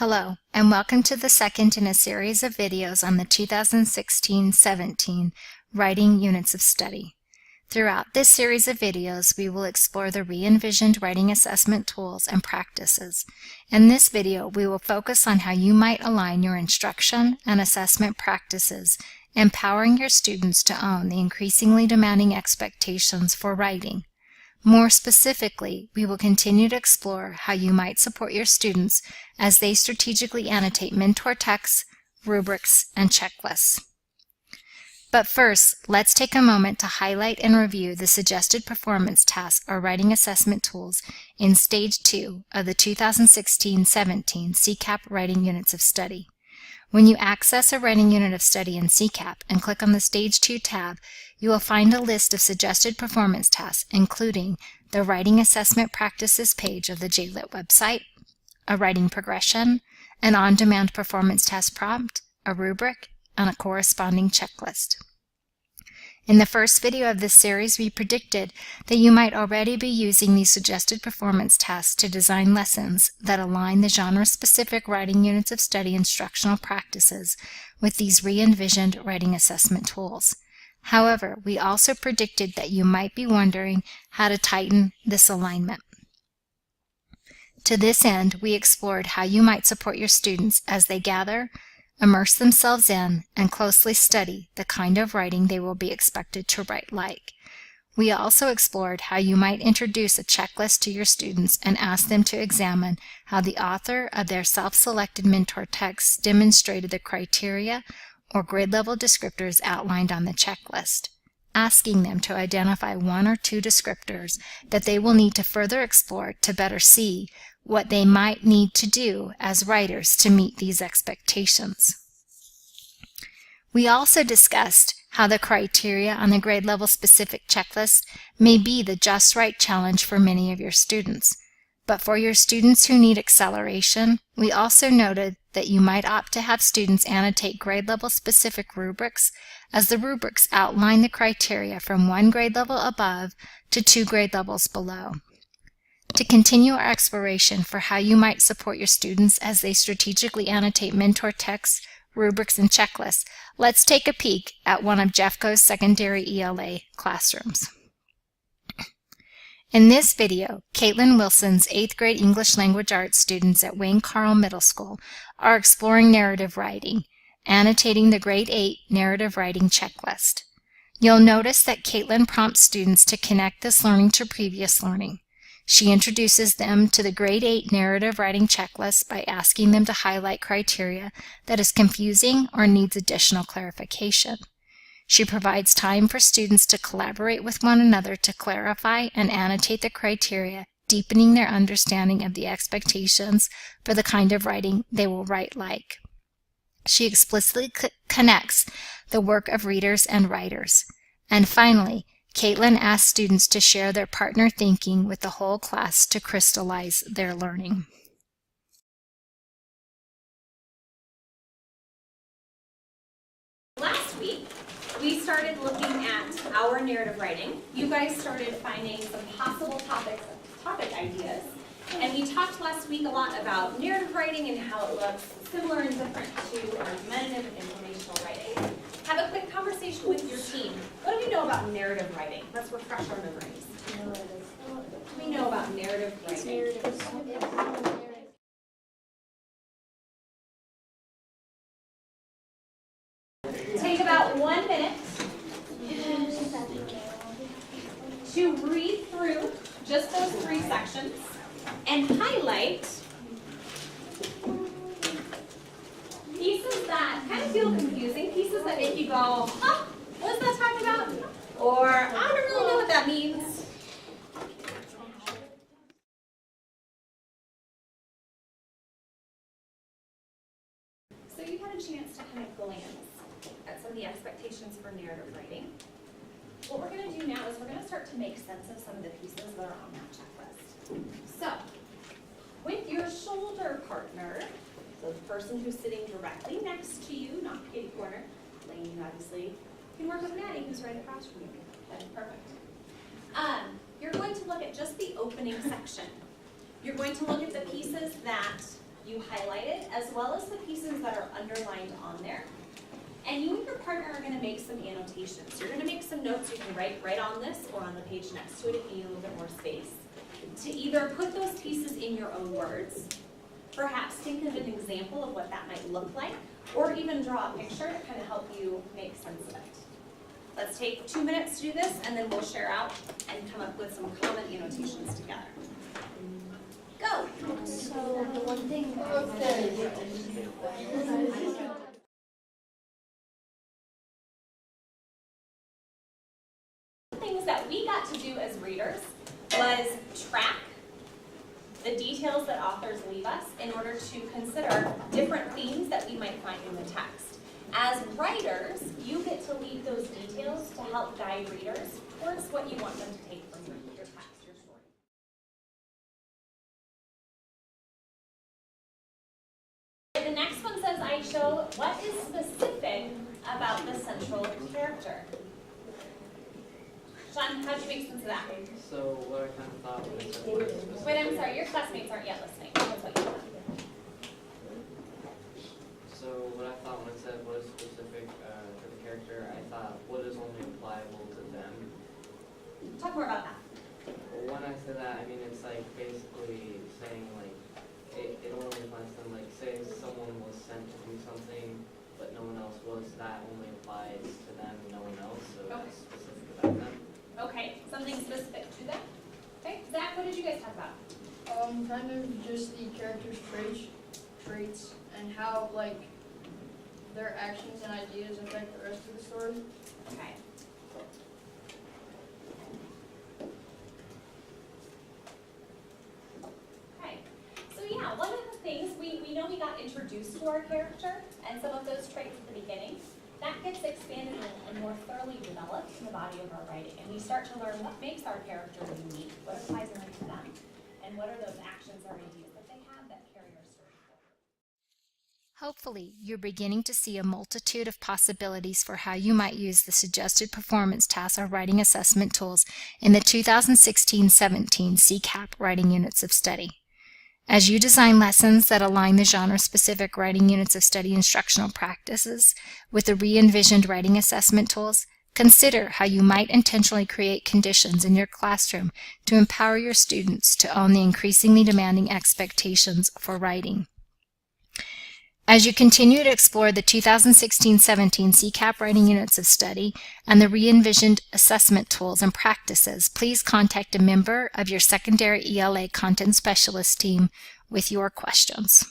Hello, and welcome to the second in a series of videos on the 2016-17 Writing Units of Study. Throughout this series of videos, we will explore the re-envisioned writing assessment tools and practices. In this video, we will focus on how you might align your instruction and assessment practices, empowering your students to own the increasingly demanding expectations for writing. More specifically, we will continue to explore how you might support your students as they strategically annotate mentor texts, rubrics, and checklists. But first, let's take a moment to highlight and review the suggested performance tasks or writing assessment tools in Stage 2 of the 2016-17 CCAP Writing Units of Study. When you access a writing unit of study in CCAP and click on the Stage 2 tab, you will find a list of suggested performance tasks, including the Writing Assessment Practices page of the JLIT website, a writing progression, an on-demand performance task prompt, a rubric, and a corresponding checklist. In the first video of this series, we predicted that you might already be using these suggested performance tasks to design lessons that align the genre-specific writing units of study instructional practices with these re-envisioned writing assessment tools. However, we also predicted that you might be wondering how to tighten this alignment. To this end, we explored how you might support your students as they gather, immerse themselves in, and closely study the kind of writing they will be expected to write like. We also explored how you might introduce a checklist to your students and ask them to examine how the author of their self-selected mentor texts demonstrated the criteria or grade-level descriptors outlined on the checklist, asking them to identify one or two descriptors that they will need to further explore to better see what they might need to do as writers to meet these expectations. We also discussed how the criteria on the grade level specific checklist may be the just right challenge for many of your students. But for your students who need acceleration, we also noted that you might opt to have students annotate grade level specific rubrics, as the rubrics outline the criteria from one grade level above to 2 grade levels below. To continue our exploration for how you might support your students as they strategically annotate mentor texts, rubrics, and checklists, let's take a peek at one of Jeffco's secondary ELA classrooms. In this video, Caitlin Wilson's 8th grade English Language Arts students at Wayne Carl Middle School are exploring narrative writing, annotating the Grade 8 narrative writing checklist. You'll notice that Caitlin prompts students to connect this learning to previous learning. She introduces them to the Grade 8 narrative writing checklist by asking them to highlight criteria that is confusing or needs additional clarification. She provides time for students to collaborate with one another to clarify and annotate the criteria, deepening their understanding of the expectations for the kind of writing they will write like. She explicitly connects the work of readers and writers. And finally, Caitlin asks students to share their partner thinking with the whole class to crystallize their learning. Last week, we started looking at our narrative writing. You guys started finding some possible topic ideas. And we talked last week a lot about narrative writing and how it looks similar and different to argumentative and informational writing. Have a quick conversation with your team. What do we know about narrative writing? Let's refresh our memories. What do we know about narrative writing? Take about 1 minute to read through just those 3 sections and highlight pieces that kind of feel confusing, pieces that make you go, huh, what is that talking about? Or, I don't really know what that means. So you've had a chance to kind of glance at some of the expectations for narrative writing. What we're going to do now is we're going to start to make sense of some of the pieces that are on that checklist. So, with your shoulder partner, so the person who's sitting directly next to you, not kitty corner, Lane obviously, you can work with Maddie who's right across from you. Okay, perfect. You're going to look at just the opening section. You're going to look at the pieces that you highlighted, as well as the pieces that are underlined on there. And you and your partner are going to make some annotations. You're going to make some notes you can write right on this or on the page next to it if you need a little bit more space. To either put those pieces in your own words, perhaps think of an example of what that might look like, or even draw a picture to kind of help you make sense of it. Let's take 2 minutes to do this, and then we'll share out and come up with some common annotations together. Go! So the one thing things that we got to do as readers was track the details that authors leave us in order to consider different themes that we might find in the text. As writers, you get to leave those details to help guide readers towards what you want them to take from your text, your story. The next one says, I show what is specific about the central character. Sean, how did you make sense of that? So what I kind of thought when it said what is specific. Wait, I'm sorry, your classmates aren't yet listening. That's what you thought. So what I thought when it said what is specific to the character, I thought what is only applicable to them. Talk more about that. Well, when I say that, I mean it's like basically saying like it only applies to them. Like say someone was sent to do something, but no one else was. That only applies to them, no one else. So that's specific about them. Okay, something specific to them. Okay, Zach, what did you guys talk about? Kind of just the characters' traits and how like their actions and ideas affect the rest of the story. Okay. Okay, so yeah, one of the things, we know we got introduced to our character and some of those traits at the beginning. That gets expanded and more thoroughly developed in the body of our writing, and we start to learn what makes our character unique, what applies only to them, and what are those actions or ideas that they have that carry our story forward. Hopefully, you're beginning to see a multitude of possibilities for how you might use the suggested performance tasks or writing assessment tools in the 2016-17 CCAP writing units of study. As you design lessons that align the genre-specific writing units of study instructional practices with the re-envisioned writing assessment tools, consider how you might intentionally create conditions in your classroom to empower your students to own the increasingly demanding expectations for writing. As you continue to explore the 2016-17 CCAP writing units of study and the re-envisioned assessment tools and practices, please contact a member of your secondary ELA content specialist team with your questions.